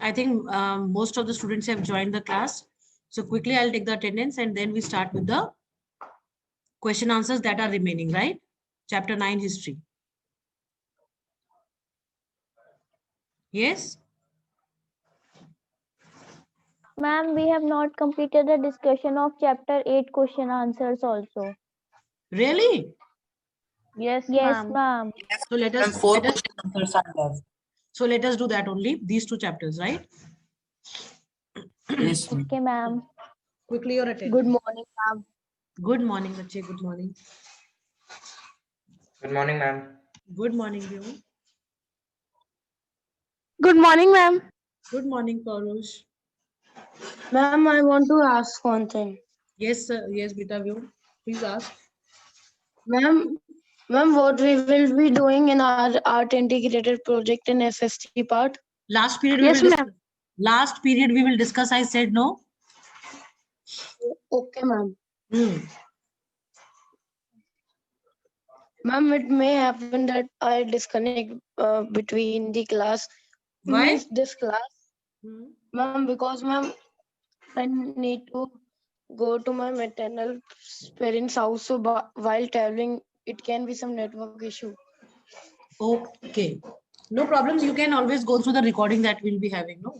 I think most of the students have joined the class. So quickly I'll take the attendance and then we start with the question answers that are remaining, right? Chapter 9 history. Yes? Ma'am, we have not completed the discussion of chapter 8 question answers also. Really? Yes, Yes, ma'am. ma'am. So let And us, four let us question answers are left. so let us do that only, these two chapters, right? Yes, ma'am. Okay, ma'am. Quickly your attendance. Good morning, ma'am. Good morning, Bache. Good morning. Good morning, ma'am. Good morning, Vyu. Good morning, ma'am. Good morning, Paurush. Ma'am, I want to ask one thing. Yes, sir. Yes, Beta Vyu. Please ask. Ma'am, what we will be doing in our art integrated project in SST part? Last period we Yes, will ma'am. discuss. Last period we will discuss. I said no. Okay, ma'am. Hmm. Ma'am, it may happen that I disconnect between the class. Why? Means this class. Hmm. Ma'am, because ma'am, I need to go to my maternal parents' house. So while traveling, it can be some network issue. Okay. No problems. You can always go through the recording that we'll be having. No.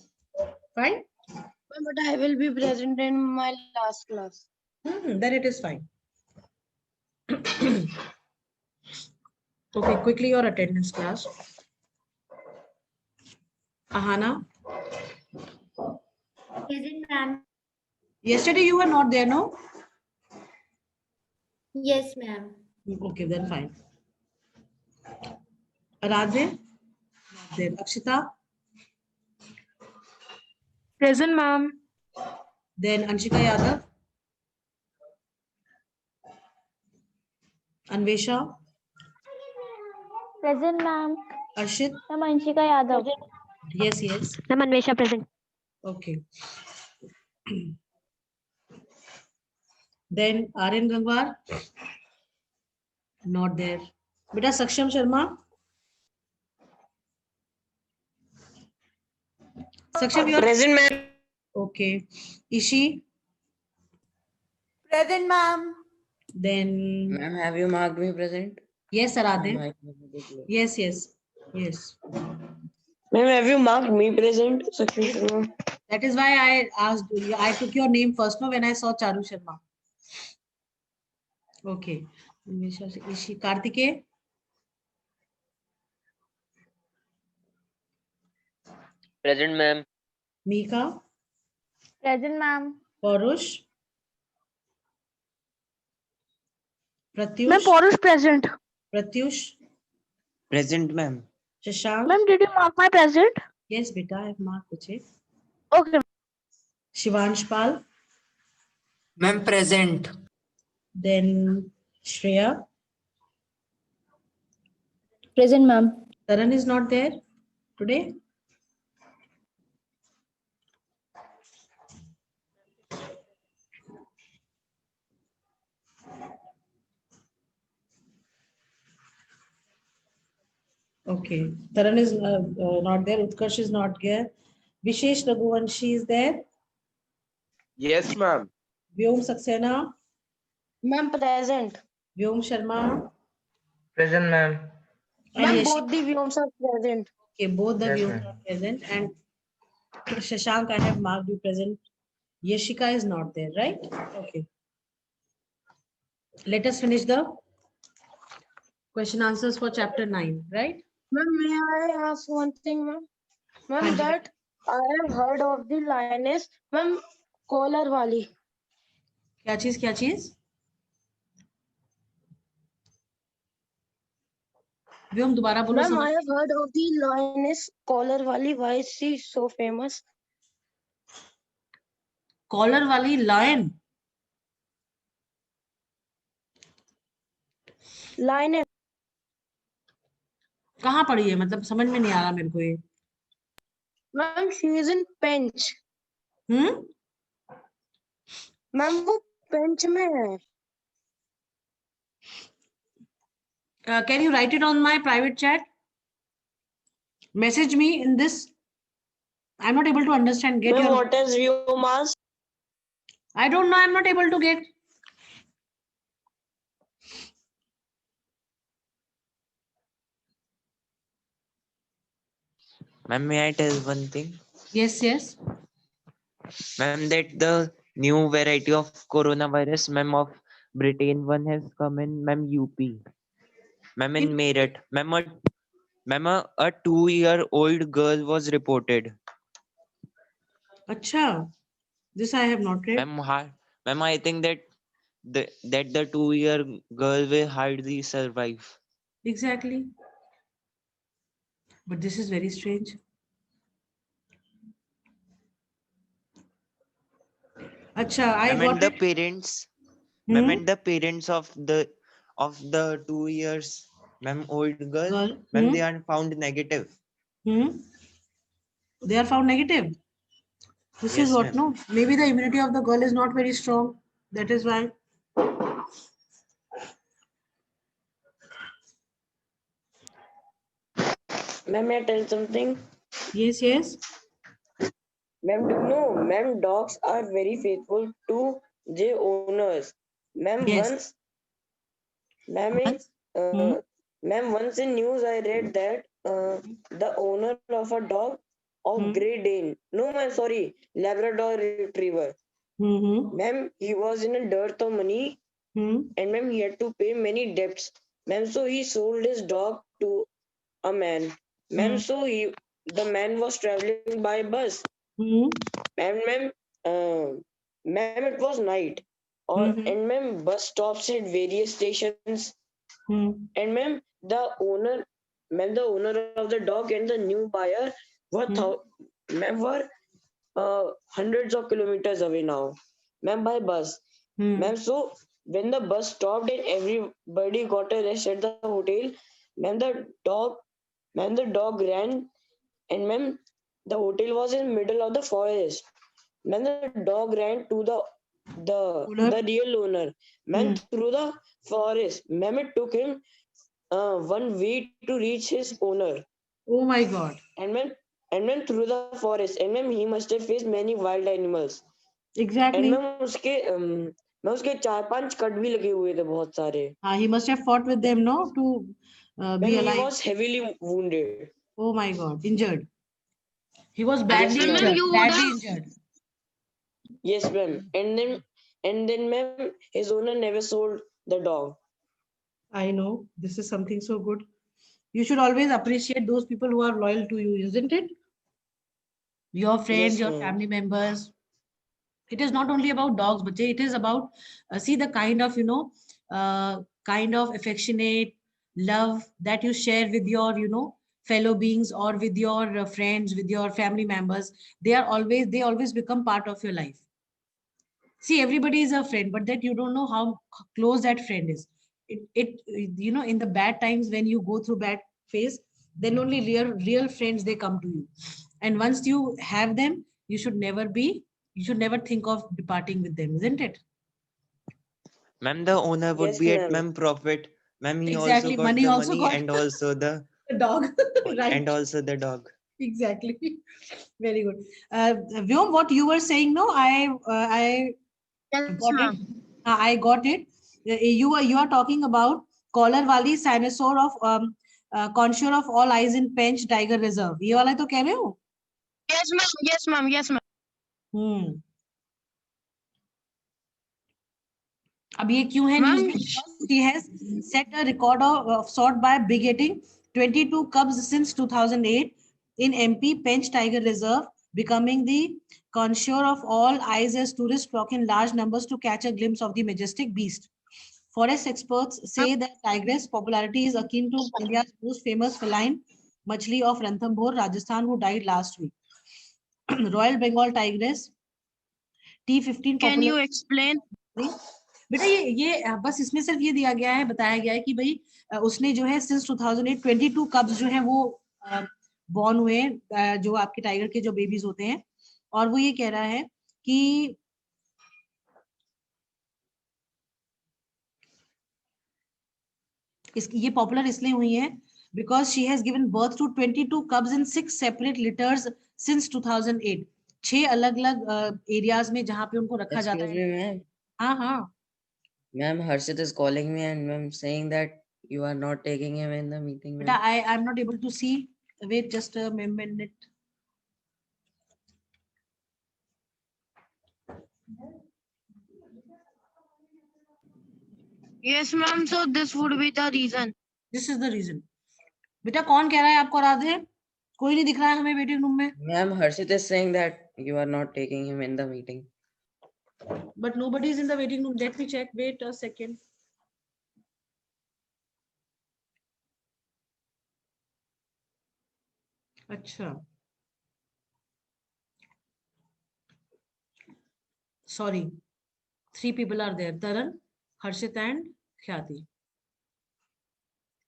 Fine. Ma'am, but I will be present in my last class. Then it is fine. Okay. Quickly your attendance, class. Ahana. Present, ma'am. Yesterday you were not there, no? Yes, ma'am. Okay, then fine. Aradhe. Not there. Akshita. Present, ma'am. Then Anshika Yadav. Anvesha. Present, ma'am. Arshit. Ma'am, Anshika Yadav. Yes, yes. Ma'am, Anvesha present. Okay. Then Aryan Gangwar. Not there. Beta Saksham Sharma. Saksham, you are Present, ma'am. okay. Ishi. Present, ma'am. Then Ma'am, have you marked me present? yes, Ma'am, Aradhe. I can declare. Yes, yes, yes. Ma'am, have you marked me present? Sakshi Sharma. That is why I asked. I took your name first, no, when I saw Charu Sharma. Okay. Ishi Kartike. Present, ma'am. Mika. Present, ma'am. Paurush. Ma'am, Pratyush. Parush present. Pratyush. Present, ma'am. Shashank. Ma'am, did you mark my present? Yes, beta, I have marked it. Okay. Shivansh Pal. Ma'am, present. Then Shreya. Present, ma'am. Taran is not there today. Okay. Taran is not there. Utkarsh is not here. Vishesh Raghuvanshi is there. Yes, ma'am. Vyom Saxena. Ma'am, present. Vyom Sharma. Present, ma'am. And Ma'am, Yashi. both the views are present. Okay, both the Yes, Vyoms ma'am. are present. And Shashank, I have marked you present. Yashika is not there, right? Okay. Let us finish the question answers for chapter 9, right? Ma'am, may I ask one thing, ma'am? Ma'am, that I have heard of the lioness, ma'am, collar wali. क्या चीज क्या चीज व्योम दोबारा बोलो Ma'am, समझ I have heard of the lioness collar wali. Why is she so famous? Collar वाली lion Lioness. कहाँ पड़ी है मतलब समझ में नहीं आ रहा मेरे को ये Ma'am, she is in Pench. Hmm Ma'am, वो Pench में है. Can you write it on my private chat? Message me in this I'm not able to understand. Get Ma'am, your. what is biomass? I don't know. I'm not able to get. Ma'am, may I tell one thing? Yes, yes. Ma'am, that the new variety of coronavirus, ma'am, of Britain one has come in, ma'am, UP. Ma'am, in Meerut. Ma'am, a 2-year-old girl was reported. Acha. This I have not read. Ma'am, I think that the 2-year girl will hardly survive. Exactly. But this is very strange. Acha, I Ma'am, got and the it. parents, ma'am, Hmm? and the parents of the 2 years, ma'am, old girl, Girl. ma'am, Hmm? they are found negative. Hmm? They are found negative. This is Yes, what, ma'am. no? Maybe the immunity of the girl is not very strong. That is why. Ma'am, may I tell something? Yes, yes. Ma'am, do you know, ma'am, dogs are very faithful to their owners. Ma'am, Yes. once, ma'am, Once. Hmm? ma'am, once in news I read that the owner of a dog of Hmm? Great Dane, no, ma'am, sorry, Labrador Retriever. Hmm? Ma'am, he was in a dearth of money, Hmm? and ma'am, he had to pay many debts. Ma'am, so he sold his dog to a man. Ma'am, Hmm? so the man was traveling by bus. Hmm? Ma'am, ma'am, it was night. Hmm? And ma'am, bus stops at various stations. Hmm? And ma'am, the owner of the dog and the new buyer were, Hmm? ma'am, were hundreds of kilometers away now. Ma'am, by bus. Hmm? Ma'am, so when the bus stopped and everybody got a rest at the hotel, ma'am, the dog ran, and ma'am, the hotel was in middle of the forest. Ma'am, the dog ran to the Owner? real owner. Hmm? Man, through the forest. Ma'am, it took him 1 week to reach his owner. Oh my God. And ma'am, through the forest. And ma'am, he must have faced many wild animals. And Exactly. मैं उसके 4-5 cut भी लगे हुए थे बहुत सारे. He must have fought with them, no, to be Ma'am, he alive. was heavily wounded. Oh my God. Injured. He was Yes, badly ma'am. injured. Badly injured. Yes, ma'am. And then, ma'am, his owner never sold the dog. I know. This is something so good. You should always appreciate those people who are loyal to you, isn't it? Your friends, Yes, your ma'am. family members. It is not only about dogs, but it is about see the kind of kind of affectionate love that you share with your fellow beings or with your friends, with your family members. They always become part of your life. See, everybody is a friend, but that you don't know how close that friend is. It in the bad times when you go through bad phase, then only real friends they come to you. And once you have them, you should never think of departing with them, isn't it? Ma'am, the owner would Yes, be at ma'am. ma'am profit. Ma'am, he also Exactly. got Money the also money got and also the the dog, right? dog. Exactly. Very good. Vyom, what you were saying, no, I Yes, got it. ma'am. I got it. You are talking about collar wali dinosaur of contour of all eyes in Pench Tiger Reserve. ये वाला तो कह रहे हो? Yes, ma'am. Yes, ma'am. Yes, ma'am. Hmm. अब ये क्यों है न्यूज़ Ma'am, में? Because she has set a record of sort by begetting 22 cubs since 2008 in MP Pench Tiger Reserve, becoming the connoisseur of all eyes as tourists flock in large numbers to catch a glimpse of the majestic beast. Forest experts say that tigress popularity is akin to India's most famous feline, Machli of Ranthambore, Rajasthan, who died last week. Royal Bengal tigress T15 can popular. you explain? बेटा ये बस इसमें सिर्फ ये दिया गया है, बताया गया है कि भाई उसने जो है सिंस 2008 22 कब्स जो है वो बॉर्न हुए जो आपके टाइगर के जो बेबीज होते हैं, और वो ये कह रहा है कि ये पॉपुलर इसलिए हुई है because she has given birth to 22 cubs in 6 separate litters since 2008. 6 अलग-अलग एरियाज में जहां पे उनको रखा जाता Excuse है. me, ma'am. हाँ हाँ. Ma'am, Harshit is calling me and ma'am saying that you are not taking him in the meeting, Beta, ma'am. I'm not able to see. Wait just a minute. Yes, ma'am. So this would be the reason. This is the reason. बेटा कौन कह रहा है आपको राधे? कोई नहीं दिख रहा है हमें वेटिंग रूम में. Ma'am, Harshit is saying that you are not taking him in the meeting. But nobody is in the waiting room. Let me check. Wait a second. अच्छा. Sorry. 3 people are there. Taran, Harshit and Khyati.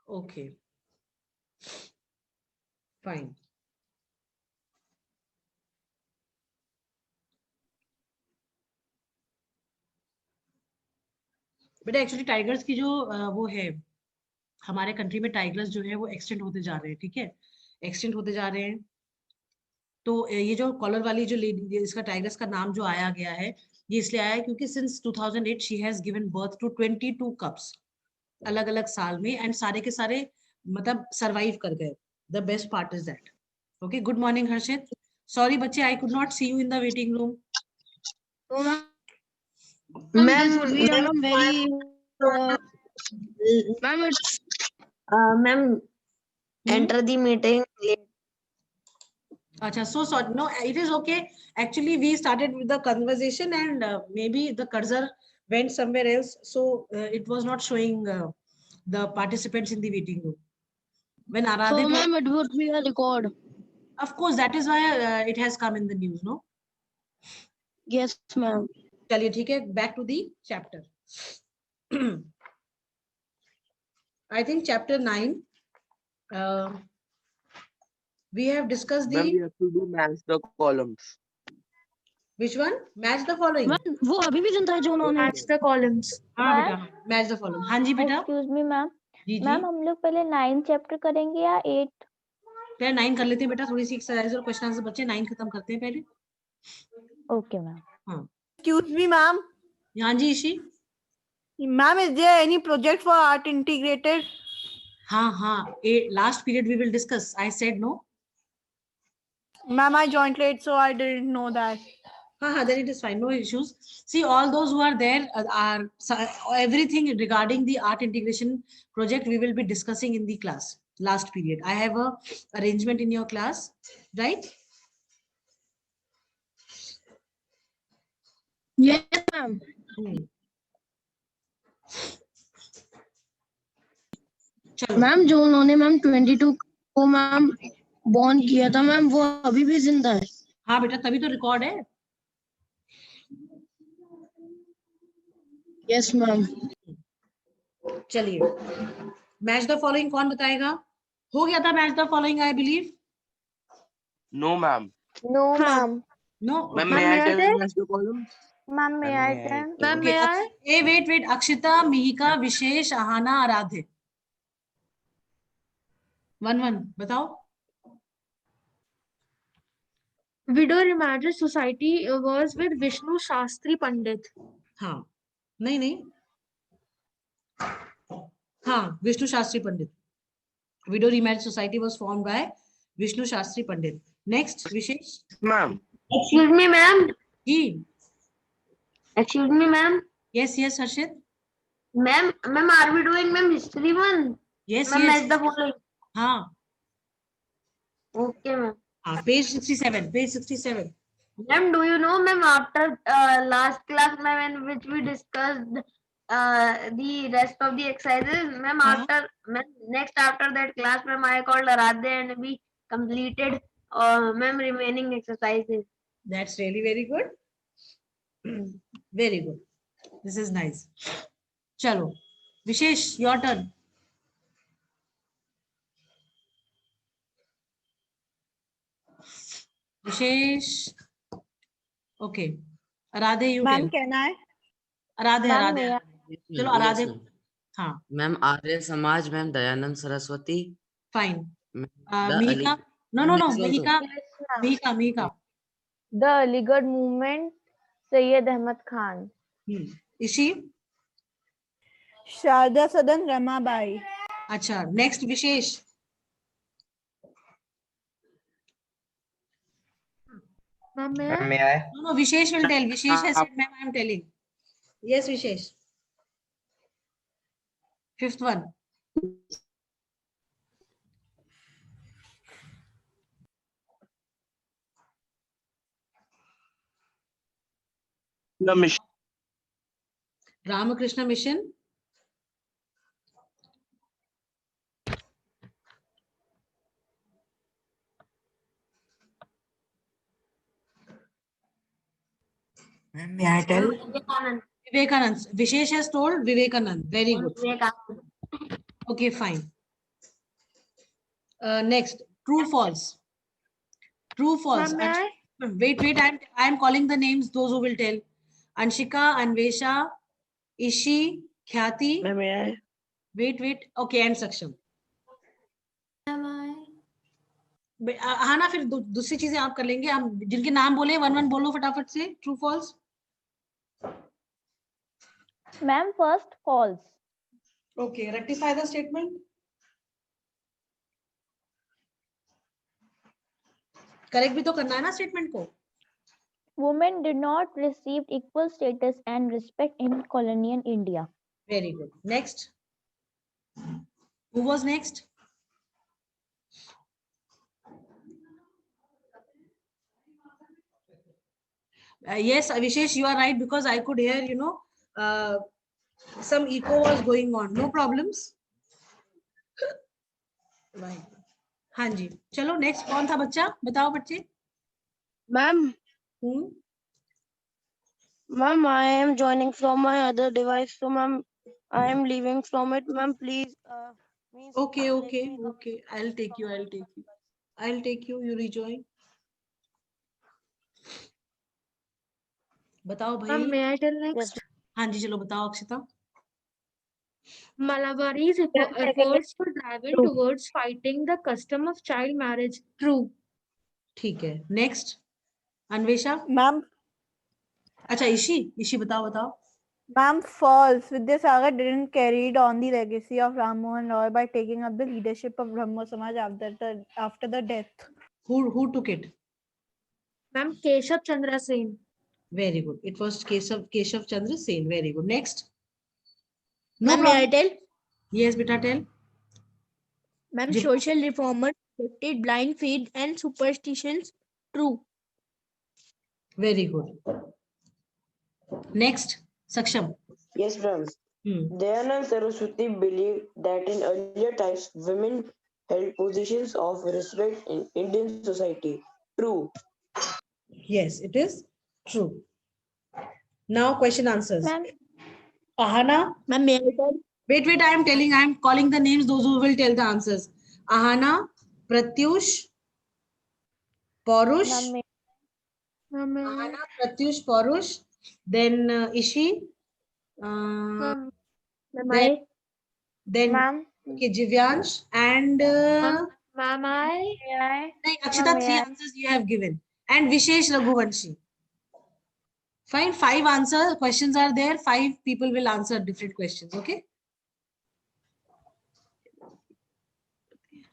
Okay. Fine. बेटा actually tigers की जो वो है हमारे country में tigers जो है वो एक्सटेंड होते जा रहे हैं. ठीक है, एक्सटेंड होते जा रहे हैं. तो ये जो कॉलर वाली जो लेडी इसका टाइगर्स का नाम जो आया गया है ये इसलिए आया है क्योंकि since 2008 she has given birth to 22 cubs अलग अलग साल में एंड सारे के सारे मतलब सरवाइव कर गए. The best part is that. Okay, good morning Harshit. Sorry बच्चे, I could not see you in the waiting room. Ma'am, I'm very. Ma'am, it's. Ma'am, enter the meeting late. Acha, so sorry. No, it is okay. Actually, we started with the conversation and maybe the cursor went somewhere else. So it was not showing the participants in the waiting room. When So, Aradhya, ma'am, it would be a record. of course, that is why it has come in the news, no? Yes, ma'am. चलिए ठीक है, back to the chapter. I think chapter 9. We have discussed Ma'am, the we have to do match the columns. which one? Match the following. Ma'am, वो अभी भी जनता है जो उन्होंने. Match the columns. हाँ बेटा, match the following. हाँ जी बेटा. Excuse me ma'am. जी जी. मैम हम लोग पहले 9 चैप्टर करेंगे या 8? पहले 9 कर लेते हैं बेटा, थोड़ी सी एक्सरसाइज और क्वेश्चन आंसर बच्चे 9 खत्म करते हैं पहले. Okay ma'am. हाँ. Excuse me, ma'am. हाँ जी ईशी. Ma'am, is there any project for art integrated? हाँ हाँ, last period we will discuss. I said no. Ma'am, I joined late, so I didn't know that. हाँ, then it is fine, no issues. See, all those who are there are everything regarding the art integration project we will be discussing in the class last period. I have a arrangement in your class, right? Yes, ma'am. चलो. Ma'am जो उन्होंने ma'am 22 को ma'am born किया था ma'am वो अभी भी जिंदा है. हाँ बेटा, तभी तो रिकॉर्ड है. Yes ma'am. चलिए, मैच द फॉलोइंग कौन बताएगा? हो गया था match the following, I believe. No, ma'am. No ma'am. No. Ma'am, may I tell you match the columns? Ma'am may I tell. Ma'am, may I? Wait Akshita, Mihika, Vishesh, Aahana, Aaradhya. 1-1 बताओ. Widow Remarriage Society was with Vishnu Shastri Pandit. हाँ, नहीं. हाँ, Vishnu Shastri Pandit. Widow remarriage society was formed by Vishnu Shastri Pandit. Next Vishesh. Ma'am. Excuse me ma'am. जी. Excuse me ma'am. Yes Harshit. Ma'am are we doing ma'am history 1? Yes ma'am match the following. हाँ okay ma'am. हाँ, page 67. Ma'am, do you know, ma'am, after last class, ma'am, in which we discussed the rest of the exercises, ma'am, after that class, ma'am, I called Aradhya and we completed, ma'am, remaining exercises. That's really very good. Very good. This is nice. चलो विशेष, your turn. Wishes. Okay, आराध्य you Ma'am, can. can I? आराध्य. चलो आराध्य. हाँ. Ma'am Arya Samaj ma'am Dayanand Saraswati Fine. The Mihika? Ali- No. Next also. Mihika. Yes, ma'am. Mihika. The Aligarh movement, Sayyid Ahmad Khan. Ishi? Sharda Sadan Ramabai. Acha. Next, Vishesh. Ma'am, may Ma'am, I? may I? No, Vishesh will tell. Vishesh has said, ma'am, I am telling. Yes, Vishesh. Fifth one. The mission. Ramakrishna Mission. Ma'am, may I tell? Vivekanand. Vivekanand. Vishesh has told Vivekanand. Very good. Vivekanand. Okay, fine. Next, true, false. True, false. Ma'am, may I? Wait. I'm calling the names, those who will tell. Anshika, Anvesha, Ishi, Khyati. Ma'am, may I? Wait. Okay, and Saksham. हाँ ना, फिर दूसरी चीजें आप कर लेंगे. हम जिनके नाम बोले वन बोलो फटाफट से. True, false. Ma'am, first false. Okay, rectify the statement. Correct भी तो करना है ना स्टेटमेंट को. Women did not receive equal status and respect in colonial India. Very good. Next. Who was next? Yes, Vishesh, you are right, because I could hear, some echo was going on. No problems. Right. हाँ जी, चलो next कौन था बच्चा, बताओ बच्चे. Ma'am, ma'am, I am joining from my other device. So, ma'am, I am leaving from it. Ma'am, please. Okay. I'll take you. You rejoin. बताओ भाई. Ma'am, may I tell next? हाँ जी, चलो बताओ Akshita. Malabari's efforts were driven towards fighting the custom of child marriage. True. ठीक है. Next. Anvesha. ma'am, अच्छा, इशी बताओ. ma'am, false. Vidyasagar didn't carry on the legacy of Ram Mohan Roy by taking up the leadership of Brahmo Samaj after the death. Who took it? Ma'am, Keshav Chandra Sen. Very good. It was Keshav Chandra Sen. Very good. Next. Ma'am, may I tell? Yes, beta, tell. Ma'am, Jit- social reformers rejected blind faith and superstitions. True. Very good. Next, Saksham. Yes, ma'am. Dayanand Saraswati believed that in earlier times, women held positions of respect in Indian society. True. Yes, it is true. Now, question answers. Ma'am, Ahana. Ma'am, may I tell? Wait. I am calling the names, those who will tell the answers. Ahana, Pratyush, Parush. ma'am, Ma'am, may I? Ahana, Pratyush, Parush. Then Ishi. Ma'am, Then ma'am, okay, Jivyansh and Ma'am, I? Akshita, Ma'am, 3 answers you have given. And Vishesh Raghuvanshi. Fine, 5 questions are there. 5 people will answer different questions. Okay.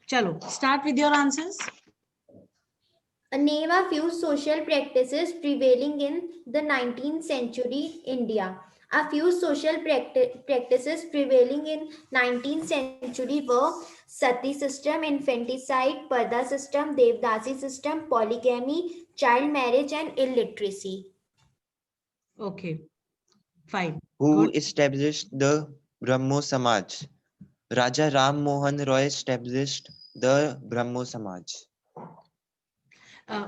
Chalo, start with your answers. Name a few social practices prevailing in the 19th century India. A few social practices prevailing in 19th century were sati system, infanticide, parda system, devdasi system, polygamy, child marriage, and illiteracy. Okay, fine. Who Good. established the Brahmo Samaj? Raja Ram Mohan Roy established the Brahmo Samaj.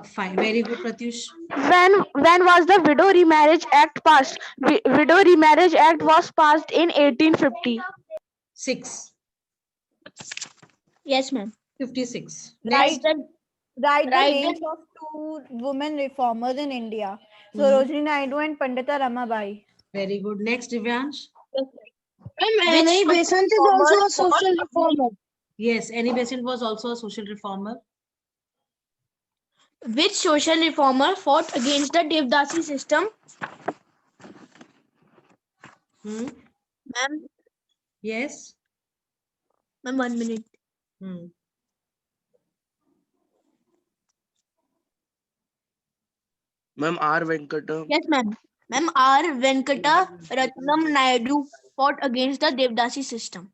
Fine, very good, Pratyush. When was the Widow Remarriage Act passed? Widow Remarriage Act was passed in 1850. 6. Yes, ma'am. 56. Write Next. the names of 2 women reformers in India. Sarojini Naidu and Pandita Ramabai. Very good. Next, Divyansh. Annie Besant is also a social reformer. Yes, Annie Besant was also a social reformer. Which social reformer fought against the Devdasi system? Ma'am, Yes. ma'am, 1 minute. Ma'am, R. Venkata. Yes, ma'am. Ma'am, R. Venkata Ratnam Naidu fought against the Devdasi system.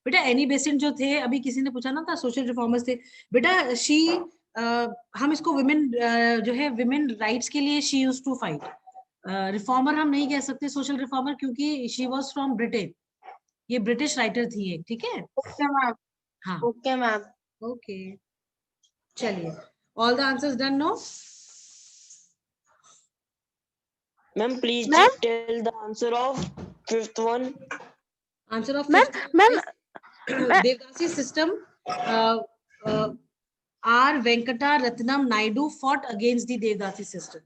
बेटा Annie Besant जो थे, अभी किसी ने पूछा ना था, social reformers थे बेटा. शी हम इसको विमेन जो है विमेन राइट्स के लिए she used to fight. Reformer हम नहीं कह सकते सोशल रिफॉर्मर, क्योंकि शी वाज फ्रॉम ब्रिटेन. ये ब्रिटिश राइटर थी एक. ठीक है. Okay ma'am. हाँ. Okay ma'am. ओके, चलिए. All the answers done. No Ma'am, please Ma'am? just tell the answer of fifth one. Answer of Ma'am, Devdasi system. R. Venkata Ratnam Naidu fought against the Devdasi system.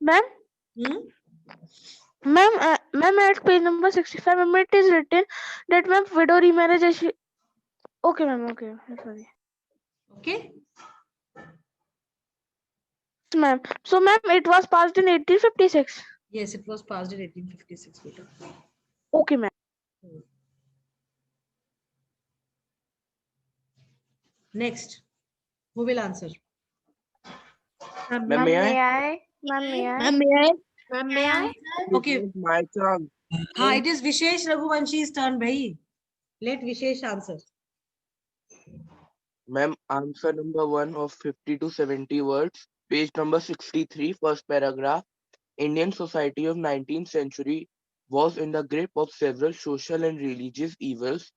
ma'am, ma'am, at page number 65, ma'am, it is written that ma'am, widow remarriage is. Okay, ma'am. Okay, sorry. Okay. Ma'am. So, ma'am, it was passed in 1856. Yes, it was passed in 1856. Beta. Okay, ma'am. Next, who will answer? Ma'am, may I? Ma'am, may I? Ma'am, may I? Ma'am, may I? Okay. It is my turn. हाँ, it is Vishesh Raghuvanshi's turn, bhai. Let Vishesh answer. Ma'am, answer number 1 of 50 to 70 words. Page number 63, first paragraph. Indian society of 19th century was in the grip of several social and religious evils.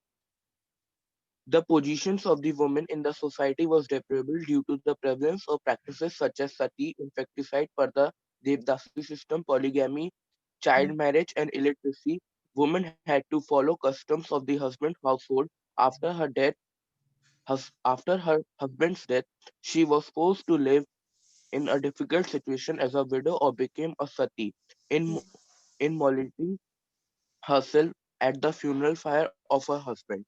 The positions of the women in the society was deplorable due to the prevalence of practices such as sati, infanticide per the Devdasi system, polygamy, child marriage, and illiteracy. Women had to follow customs of the husband's household. After her death, after her husband's death, she was forced to live in a difficult situation as a widow or became a sati, immolating herself at the funeral fire of her husband.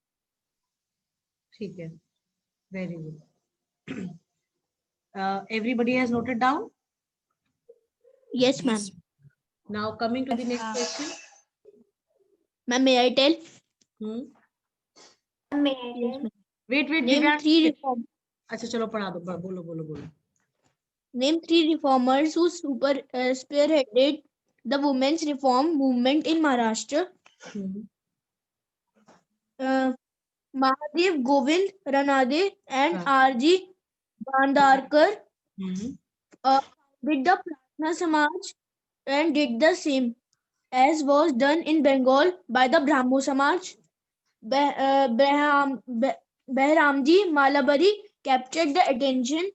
ठीक है. Very good. Everybody has noted down. Yes, ma'am. Now coming to the next question. Ma'am, may I tell? May I tell? Wait, Name Divyansh. 3 reform. अच्छा चलो पढ़ा दो. बोलो. Name 3 reformers who spearheaded the women's reform movement in Maharashtra. Mahadev Govind Ranade and R.G. Bhandarkar with the Pratna Samaj and did the same as was done in Bengal by the Brahmo Samaj. Behramji Malabari captured the attention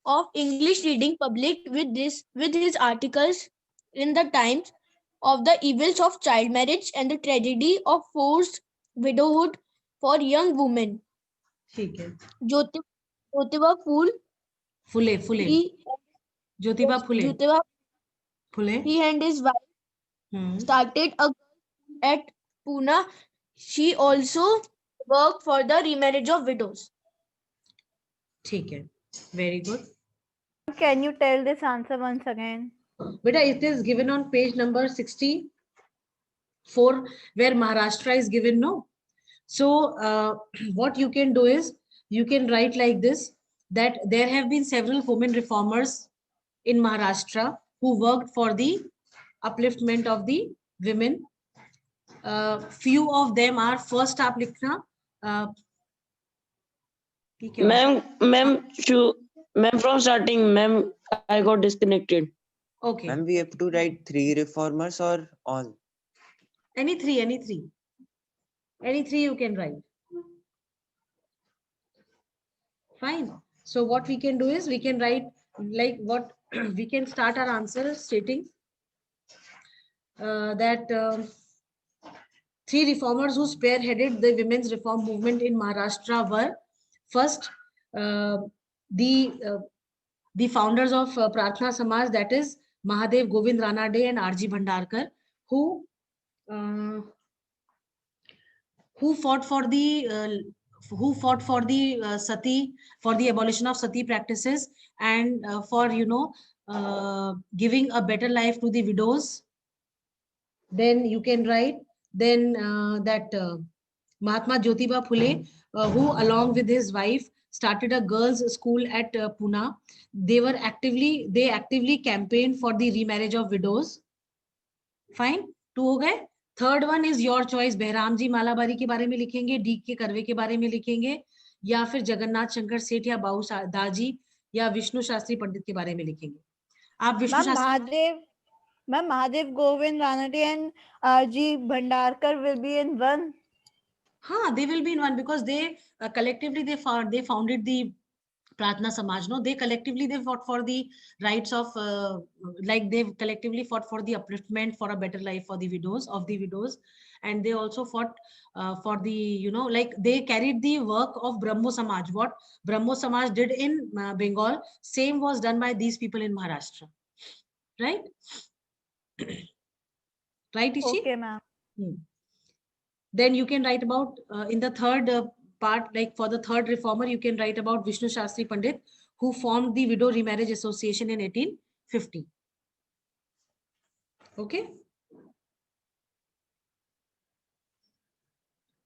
of English reading public with his articles in the Times of the evils of child marriage and the tragedy of forced widowhood for young women. ठीक है. Jyotiba Phule. Jyotiba Phule. He and his wife started a at Pune. She also worked for the remarriage of widows. ठीक है. Very good. Can you tell this answer once again? Beta, it is given on page number 64, where Maharashtra is given, no? So what you can do is, you can write like this, that there have been several women reformers in Maharashtra who worked for the upliftment of the women. Few of them are, first आप लिखना. Ma'am, from starting, ma'am, I got disconnected. Okay. Ma'am, we have to write 3 reformers or all? Any three you can write. Fine. So what we can do is, we can write like what we can start our answer stating that 3 reformers who spearheaded the women's reform movement in Maharashtra were, first, the founders of Pratna Samaj, that is Mahadev Govind Ranade and R.G. Bhandarkar, who who fought for the sati, for the abolition of sati practices, and for giving a better life to the widows. Then you can write then that Mahatma Jyotiba Phule, who along with his wife started a girls' school at Pune. They actively campaigned for the remarriage of widows. Fine, 2 हो गए. Third one is your choice. Behramji Malabari के बारे में लिखेंगे, D के curve के बारे में लिखेंगे, या फिर जगन्नाथ शंकर सेठ या बाबू दाजी या विष्णु शास्त्री पंडित के बारे में लिखेंगे. आप Vishnu Shastri Mahadev Govind Ranade and R.G. Bhandarkar will be in one. They will be in one because they collectively they founded the Pratna Samaj. No, they collectively they fought for the rights of like they collectively fought for the upliftment for a better life for the widows, and they also fought for the like they carried the work of Brahmo Samaj. What Brahmo Samaj did in Bengal, same was done by these people in Maharashtra, right? Right, Ishi? Okay, ma'am. Then you can write about in the third part, like for the third reformer, you can write about Vishnu Shastri Pandit, who formed the Widow Remarriage Association in 1850. Okay.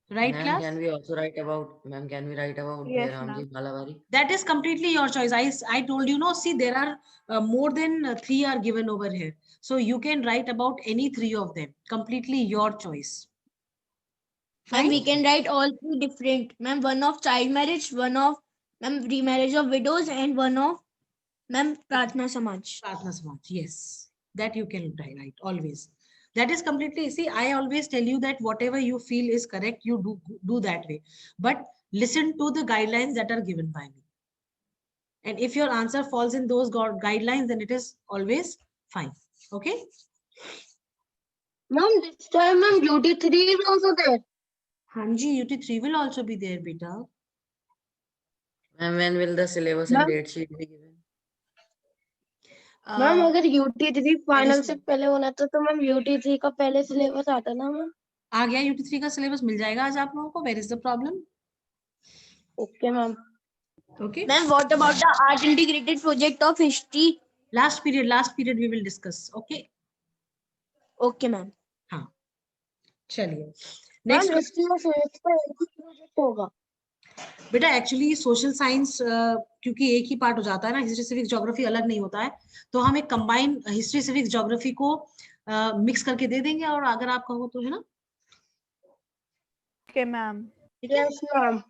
Right, Ma'am, class? can we also write about, ma'am, can we write about Yes, Behramji Malabari? That is completely your choice. I told you, no, see, there are more than 3 are given over here. So you can write about any 3 of them. Completely your choice. And we can write all 3 different. Ma'am, one of child marriage, one of remarriage of widows, and one of Pratna Samaj. Pratna Samaj, yes. That you can write always. That is completely, see, I always tell you that whatever you feel is correct, you do that way. But listen to the guidelines that are given by me. And if your answer falls in those guidelines, then it is always fine. Okay? Ma'am, this time, ma'am, UT3 is also there. Hanji, UT3 will also be there, beta. Ma'am, when will the syllabus and date sheet be given? Ma'am अगर UT3 final से पहले होना था तो ma'am UT3 का पहले syllabus आता ना मैम. आ गया UT3 का सिलेबस मिल जाएगा आज आप लोगों को. Where is the problem? Okay, ma'am. Okay. Ma'am, what about the art integrated project of history? Last period we will discuss. Okay. Okay, ma'am. हाँ. चलिए. Next प्रोजेक्ट होगा. बेटा एक्चुअली सोशल साइंस क्योंकि एक ही पार्ट हो जाता है ना, हिस्ट्री सिविक्स ज्योग्राफी अलग नहीं होता है, तो हम एक कंबाइन हिस्ट्री सिविक्स ज्योग्राफी को मिक्स करके दे देंगे, और अगर आप कहो तो, है ना? Okay, ma'am. Yes, ma'am.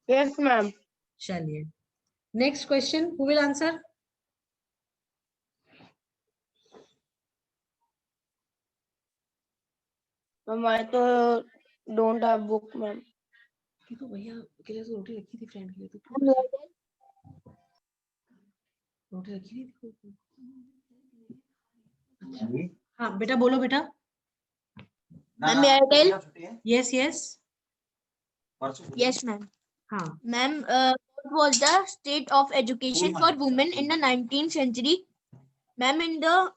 Yes, ma'am. चलिए. Next question, who will answer? Ma'am आई तो डोंट हैव बुक मैम. तो भैया के लिए तो रोटी रखी थी, फ्रेंड के लिए तो रोटी रखी थी. हाँ बेटा बोलो बेटा. Ma'am, may I tell? Yes, yes. Yes, ma'am. हाँ. Ma'am, what was the state of education for women in the 19th century? Ma'am, in the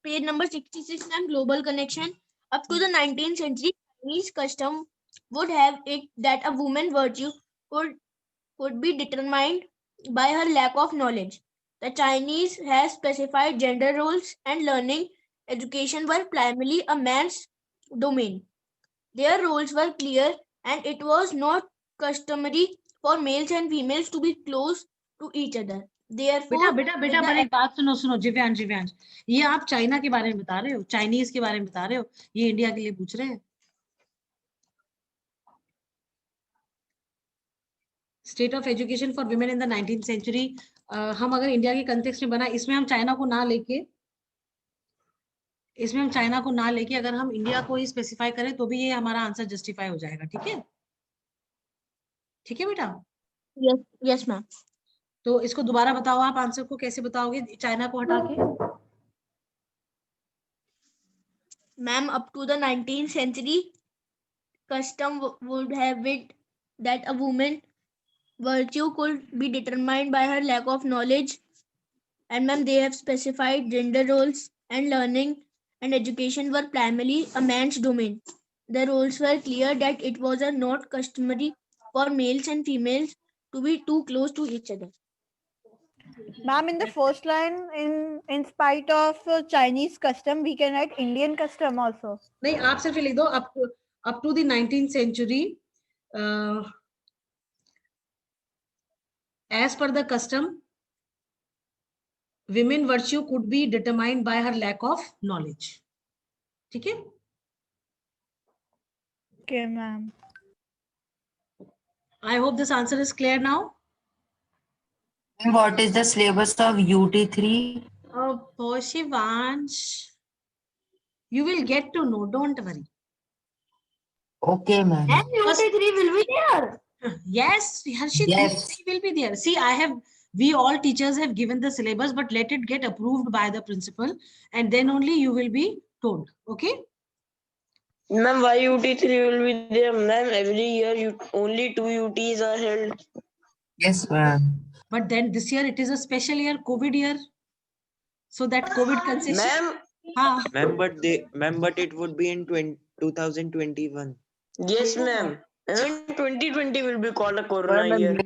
page number 66, ma'am, global connection. Up to the 19th century, Chinese custom would have it that a woman virtue could be determined by her lack of knowledge. The Chinese has specified gender roles and learning education were primarily a man's domain. Their roles were clear and it was not customary for males and females to be close to each other. Therefore, बेटा मेरी बात सुनो जिव्यांश, ये आप China के बारे में बता रहे हो, चाइनीज के बारे में बता रहे हो, ये इंडिया के लिए पूछ रहे हैं. State of education for women in the 19th century, हम अगर इंडिया के कंटेक्स्ट में बना, इसमें हम चाइना को ना लेके अगर हम इंडिया को ही स्पेसिफाई करें तो भी ये हमारा आंसर जस्टिफाई हो जाएगा. ठीक है बेटा? Yes, ma'am. तो इसको दोबारा बताओ, आप आंसर को कैसे बताओगे चाइना को हटा के? Ma'am, up to the 19th century, custom would have it that a woman virtue could be determined by her lack of knowledge, and ma'am, they have specified gender roles and learning and education were primarily a man's domain. The rules were clear that it was not customary for males and females to be too close to each other. Ma'am, in the first line, in spite of Chinese custom, we can write Indian custom also. नहीं, आप सिर्फ लिख दो up to the 19th century, as per the custom, women virtue could be determined by her lack of knowledge. ठीक है? Okay, ma'am. I hope this answer is clear now. What is the syllabus of UT3? Oh, Shivansh, you will get to know. Don't worry. Okay, ma'am. And UT3 will be there. Yes, Harshit, Yes. UT3 will be there. See, we all teachers have given the syllabus, but let it get approved by the principal, and then only you will be told. Okay? Ma'am, why UT3 will be there? Ma'am, every year only 2 UTs are held. Yes, ma'am. But then this year it is a special year, COVID year. So that COVID concession. Ma'am, हाँ. Ma'am, but it would be in 2021. yes, ma'am. And 2020 will be called a corona year.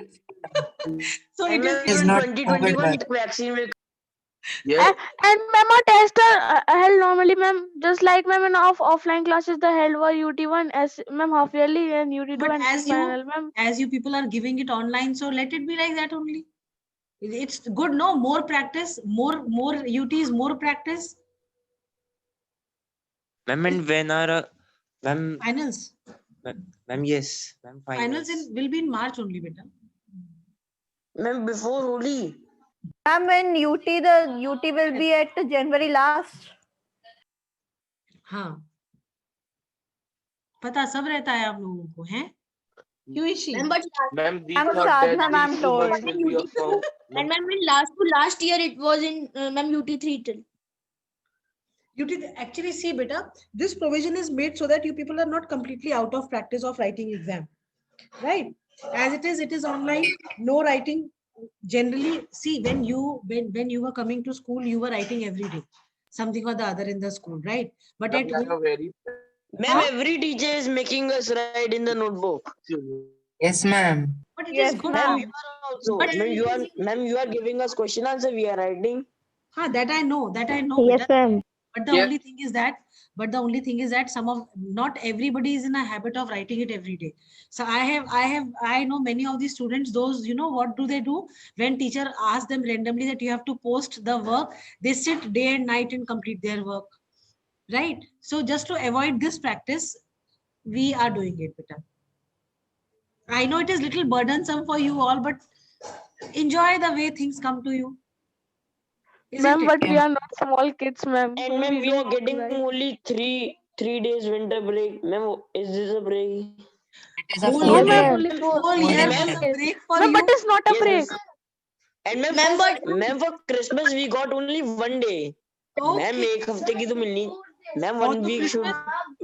So it is It's not 2021 COVID, vaccine will. Yes. And ma'am, our tests are held normally, ma'am. Just like ma'am, in offline classes, the held were UT1 as ma'am half yearly and UT2 But and final, ma'am. as you people are giving it online, so let it be like that only. It's good, no? More practice, more UTs, more practice. Ma'am, and when are ma'am? Finals. Ma'am, yes, ma'am. Finals will be in March only, beta. Ma'am, before Holi. Ma'am, when the UT will be at January last. हाँ. पता सब रहता है आप लोगों को, हैं? क्यों Ishi? Ma'am, we Ma'am, thought Sadhana that ma'am these told. students will be of form. And ma'am, in last year it was in ma'am UT3 till. Actually, see, beta, this provision is made so that you people are not completely out of practice of writing exam, right? As it is online, no writing. Generally, see, when you were coming to school, you were writing every day, something or the other in the school, right? But at home, Ma'am, every teacher is making us write in the notebook. Yes, ma'am. but it Yes, is good. Ma'am, now. you are also. Ma'am, you are giving us question answer. We are writing. That I know. Yes, beta. ma'am. But the only thing is that not everybody is in a habit of writing it every day. So I know many of these students, those, what do they do when teacher asks them randomly that you have to post the work, they sit day and night and complete their work, right? So just to avoid this practice, we are doing it better. I know it is little burdensome for you all, but enjoy the way things come to you. Ma'am, but we are not small kids, ma'am. And ma'am, we are getting only three days winter break. Ma'am, is this a break? It is a Oh, full no, day. ma'am, only four 4 years years is is a a break for Ma'am, you. but it's not a Yes, break. And ma'am, Ma'am, for Christmas we got only 1 day. Ma'am, Okay. एक हफ्ते की तो मिलनी. Ma'am, For 1 the week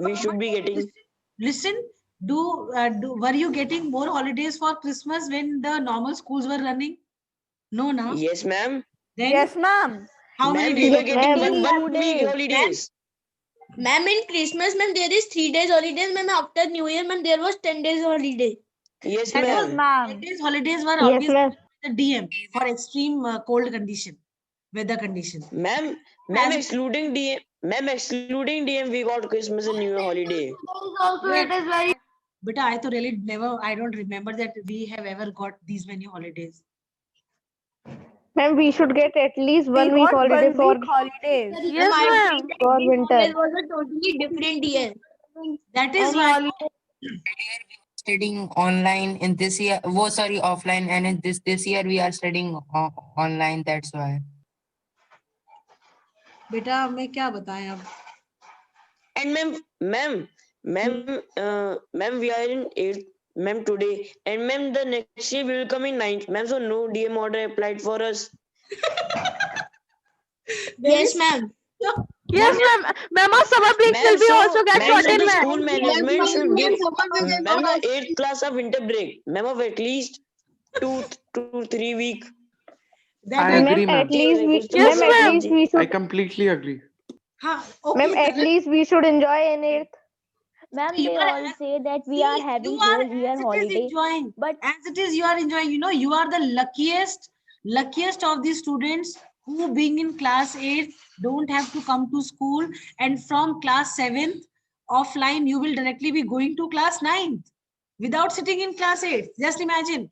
we should be getting. Listen, were you getting more holidays for Christmas when the normal schools were running? No, na? Yes, ma'am. Then Yes, ma'am. how many Ma'am, we were days? getting Ma'am. 1 week holidays. ma'am, in Christmas, ma'am, there is 3 days holidays. Ma'am, after New Year, ma'am, there was 10 days holiday. Yes, That was ma'am. 10 days holidays were Yes, always ma'am. the DM for extreme cold condition, weather condition. Ma'am, excluding DM, we got Christmas and New Year holiday. Also, it is very. But I don't remember that we have ever got these many holidays. Ma'am, we should get at least We 1 week got holiday 1 for week holidays. Yes, ma'am. for winter. It was a totally different year. That is Any why holiday. Studying online in this year. Oh, sorry, offline. And in this year we are studying online. That's why. बेटा मैं क्या बताएं अब. And ma'am, we are in 8th, ma'am, today. And ma'am, the next year we will come in 9th. Ma'am, so no DM order applied for us. Yes, ma'am. Yeah. Yes, ma'am. Ma'am, our summer breaks will be also get ma'am, so shortened, the ma'am. school management should give ma'am Ma'am, 8th class of winter break. Ma'am, of at least 2 to 3 weeks. Ma'am, at least we I should. completely agree. हाँ, okay. Ma'am, at least we should enjoy in it. Ma'am, You they are all as- say that we See, are you having are whole year as it is holiday, enjoying, but as it is you are enjoying. You know, you are the luckiest of the students who, being in class 8, don't have to come to school, and from class 7th offline, you will directly be going to class 9th without sitting in class 8. Just imagine.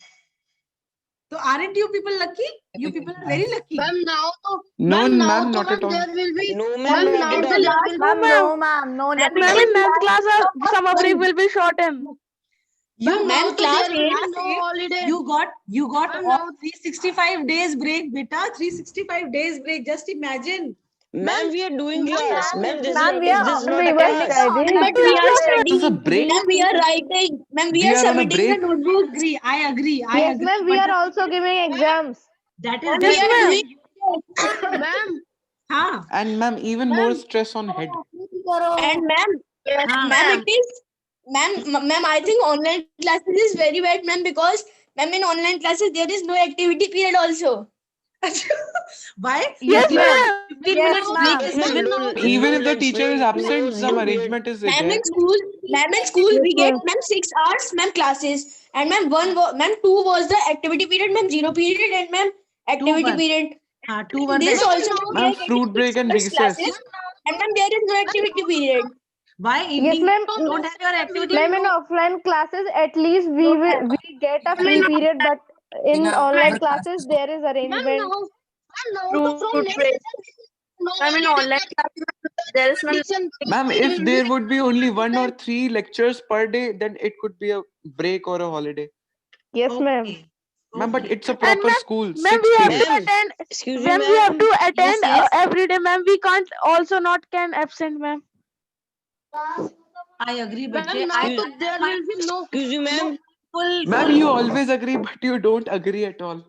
So aren't you people lucky? You people are very lucky. Ma'am, now to No, ma'am, now ma'am, to not ma'am, at all. there will be No, ma'am, ma'am, not now at to all. there will Ma'am, no, ma'am, no, Ma'am, nothing. Ma'am, in 9th class, summer break Listen, will be shortened. you now Ma'am, to class there will 8. be no holiday. you got Ma'am, all now 365 days break, beta. 365 days break. Just imagine. Ma'am, we are doing ma'am, class. now Ma'am, this Ma'am, we is are this is not we a were class. studying. But we are This is a studying. break. Ma'am, we are writing. Ma'am, we We are are on a submitting the break. notebooks. I agree. Yes, ma'am, we But are the also thing is, giving exams. that is Ma'am, there. we are Ma'am. doing. ma'am, Huh? And ma'am, even more stress on head. And ma'am, Huh? ma'am, it is, ma'am, I think online classes is very bad, ma'am, because, ma'am, in online classes, there is no activity period also. Why? Yes, 15 ma'am. 15 Yes, minutes ma'am. break Yes, is ma'am. given. No, Even no if the lunch teacher is break, absent, some no period. arrangement is Ma'am, there. in school, Yes, we get, ma'am. ma'am, 6 hours, ma'am, classes. And ma'am, ma'am, 2 was the activity period, ma'am, 0 period, and ma'am, Two activity were. period. Two were This the. also, ma'am, we Ma'am, are getting fruit break 6 and hours classes. recess. And ma'am, there is no activity period. Why Yes, evening? ma'am. You don't have your activity. Ma'am, in offline classes, at least we get a free period, but in online classes, there is arrangement. now to from Fruit next break. no Ma'am, in holiday. online classes, there is no. Ma'am, if there would be only 1 or 3 lectures per day, then it could be a break or a holiday. Yes, ma'am. Okay. Ma'am, but Okay. it's a And proper ma'am, school, ma'am, 6 we have periods. to Ma'am, attend. excuse me, Ma'am, we have to ma'am. Yes, attend yes. every day, ma'am. We can't also not can absent, ma'am. I agree, but Ma'am, now to there will be no Excuse me, ma'am. Ma'am, you always agree, but you don't agree at all.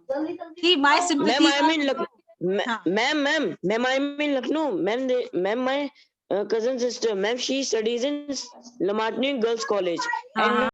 See, my Ma'am, sympathy. I'm in Lucknow. Huh. Ma'am, I'm in Lucknow. Ma'am, my cousin sister, ma'am, she studies in Lamatni Girls College, Uh-huh. and